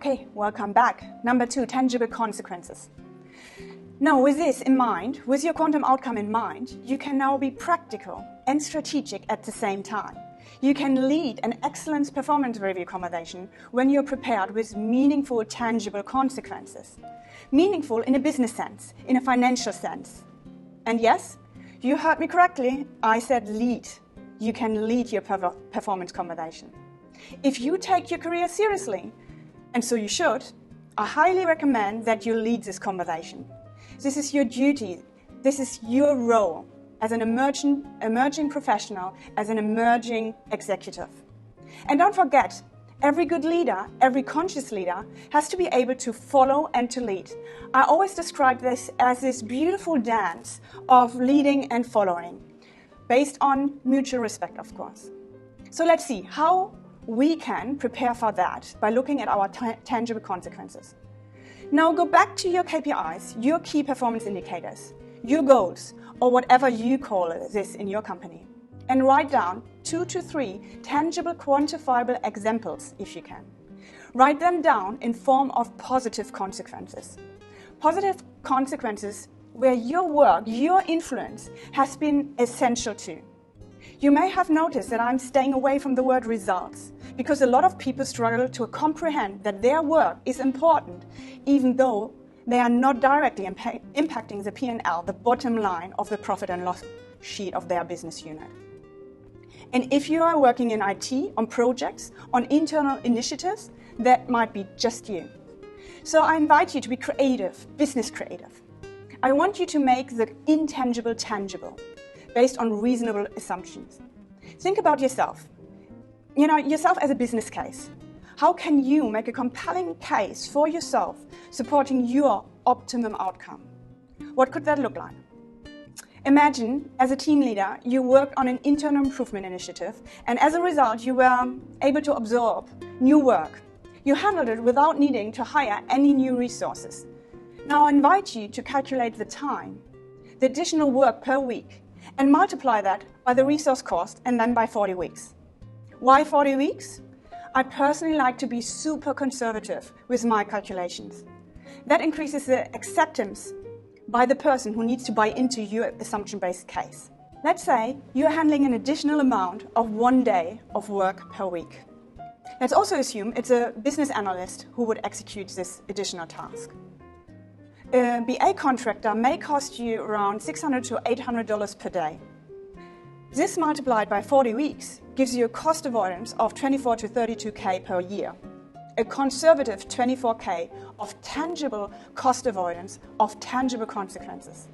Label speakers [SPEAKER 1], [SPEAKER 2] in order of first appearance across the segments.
[SPEAKER 1] Okay, welcome back. Number 2, tangible consequences. Now, with this in mind, with your quantum outcome in mind, you can now be practical and strategic at the same time. You can lead an excellence performance review conversation when you're prepared with meaningful, tangible consequences. Meaningful in a business sense, in a financial sense. And yes, you heard me correctly, I said lead. You can lead your performance conversation. If you take your career seriously, and so you should, I highly recommend that you lead this conversation. This is your duty. This is your role as an emerging professional, as an emerging executive. And don't forget, every good leader, every conscious leader has to be able to follow and to lead. I always describe this as this beautiful dance of leading and following, based on mutual respect, of course. So let's see how we can prepare for that by looking at our tangible consequences. Now go back to your KPIs, your key performance indicators, your goals, or whatever you call this in your company, and write down 2 to 3 tangible, quantifiable examples if you can. Write them down in form of positive consequences. Positive consequences where your work, your influence has been essential to. You may have noticed that I'm staying away from the word results because a lot of people struggle to comprehend that their work is important, even though they are not directly impacting the P&L, the bottom line of the profit and loss sheet of their business unit. And if you are working in IT, on projects, on internal initiatives, that might be just you. So I invite you to be creative, business creative. I want you to make the intangible tangible, based on reasonable assumptions. Think about yourself. Yourself as a business case. How can you make a compelling case for yourself supporting your optimum outcome? What could that look like? Imagine, as a team leader, you worked on an internal improvement initiative, and as a result, you were able to absorb new work. You handled it without needing to hire any new resources. Now I invite you to calculate the time, the additional work per week, and multiply that by the resource cost and then by 40 weeks. Why 40 weeks? I personally like to be super conservative with my calculations. That increases the acceptance by the person who needs to buy into your assumption-based case. Let's say you're handling an additional amount of 1 day of work per week. Let's also assume it's a business analyst who would execute this additional task. A BA contractor may cost you around $600 to $800 per day. This multiplied by 40 weeks gives you a cost avoidance of $24 to $32K per year. A conservative $24K of tangible cost avoidance of tangible consequences.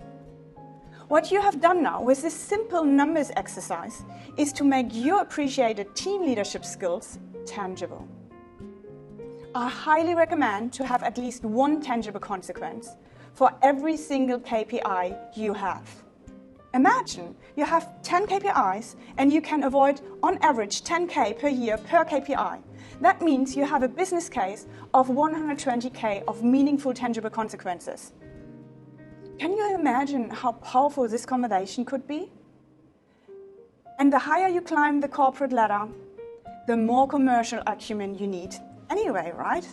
[SPEAKER 1] What you have done now with this simple numbers exercise is to make your appreciated team leadership skills tangible. I highly recommend to have at least one tangible consequence for every single KPI you have. Imagine you have 10 KPIs and you can avoid on average 10K per year per KPI. That means you have a business case of 120K of meaningful tangible consequences. Can you imagine how powerful this conversation could be? And the higher you climb the corporate ladder, the more commercial acumen you need. Anyway, right?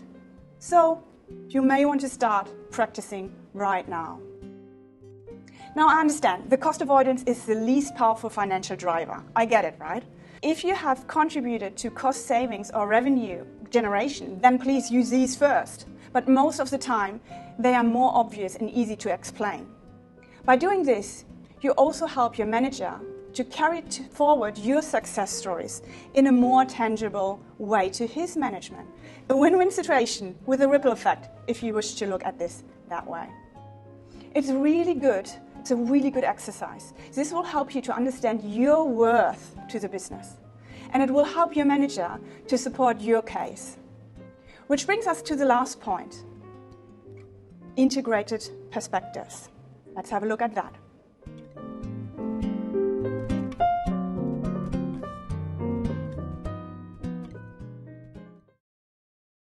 [SPEAKER 1] So you may want to start practicing right now. Now I understand, the cost avoidance is the least powerful financial driver. I get it, right? If you have contributed to cost savings or revenue generation, then please use these first. But most of the time, they are more obvious and easy to explain. By doing this, you also help your manager to carry forward your success stories in a more tangible way to his management. A win-win situation with a ripple effect, if you wish to look at this that way. It's really good. It's a really good exercise. This will help you to understand your worth to the business. And it will help your manager to support your case. Which brings us to the last point. Integrated perspectives. Let's have a look at that.